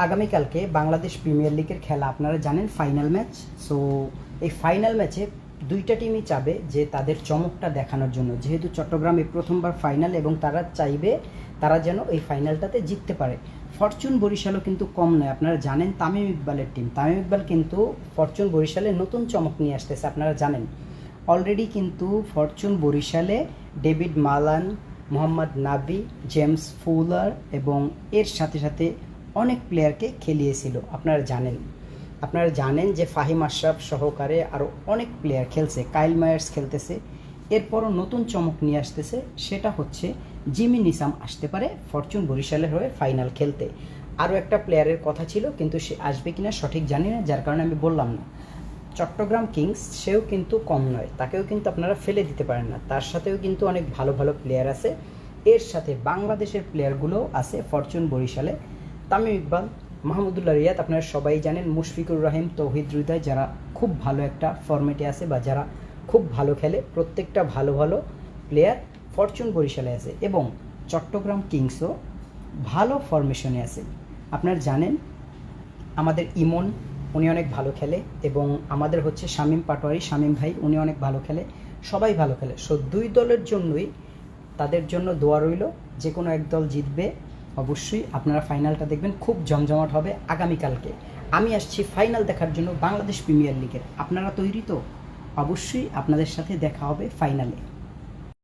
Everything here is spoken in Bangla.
আগামীকালকে বাংলাদেশ প্রিমিয়ার লিগের খেলা, আপনারা জানেন ফাইনাল ম্যাচ। সো এই ফাইনাল ম্যাচে দুইটা টিমই চাবে যে তাদের চমকটা দেখানোর জন্য, যেহেতু চট্টগ্রামে প্রথমবার ফাইনাল এবং তারা চাইবে তারা যেন এই ফাইনালটাতে জিততে পারে। ফরচুন বরিশালও কিন্তু কম নয়, আপনারা জানেন তামিম ইকবালের টিম। তামিম ইকবাল কিন্তু ফরচুন বরিশালে নতুন চমক নিয়ে আসতেছে, আপনারা জানেন। অলরেডি কিন্তু ফরচুন বরিশালে ডেভিড মালান, মোহাম্মদ নাবি, জেমস ফুলার এবং এর সাথে সাথে অনেক প্লেয়ারকে খেলিয়েছিল, আপনারা জানেন যে ফাহিম আশরাফ সহকারে আরও অনেক প্লেয়ার খেলছে, কাইল মায়ার্স খেলতেছে। এরপরও নতুন চমক নিয়ে আসতেছে, সেটা হচ্ছে জিমি নিসাম আসতে পারে ফরচুন বরিশালের হয়ে ফাইনাল খেলতে। আরও একটা প্লেয়ারের কথা ছিল, কিন্তু সে আসবে কিনা সঠিক জানি না, যার কারণে আমি বললাম না। চট্টগ্রাম কিংস সেও কিন্তু কম নয়, তাকেও কিন্তু আপনারা ফেলে দিতে পারেন না, তার সাথেও কিন্তু অনেক ভালো ভালো প্লেয়ার আছে। এর সাথে বাংলাদেশের প্লেয়ারগুলোও আছে ফরচুন বরিশালে। তামিম ইকবাল, মাহমুদুল্লাহ রিয়াদ, আপনারা সবাই জানেন, মুশফিকুর রহিম, তৌহিদ হৃদয়, যারা খুব ভালো একটা ফরম্যাটে আছে বা যারা খুব ভালো খেলে, প্রত্যেকটা ভালো ভালো প্লেয়ার ফরচুন বরিশালে আছে। এবং চট্টগ্রাম কিংসও ভালো ফরমেশনে আছে। আপনারা জানেন আমাদের ইমন, উনি অনেক ভালো খেলে, এবং আমাদের হচ্ছে শামীম পাটোয়ারি, শামীম ভাই, উনি অনেক ভালো খেলে, সবাই ভালো খেলে। সো দুই দলের জন্যই তাদের জন্য দোয়া রইল, যে কোনো এক দল জিতবে। অবশ্যই আপনারা ফাইনালটা দেখবেন, খুব জমজমাট হবে আগামীকালকে। আমি আসছি ফাইনাল দেখার জন্য বাংলাদেশ প্রিমিয়ার লিগের। আপনারা তৈরি তো? অবশ্যই আপনাদের সাথে দেখা হবে ফাইনালে।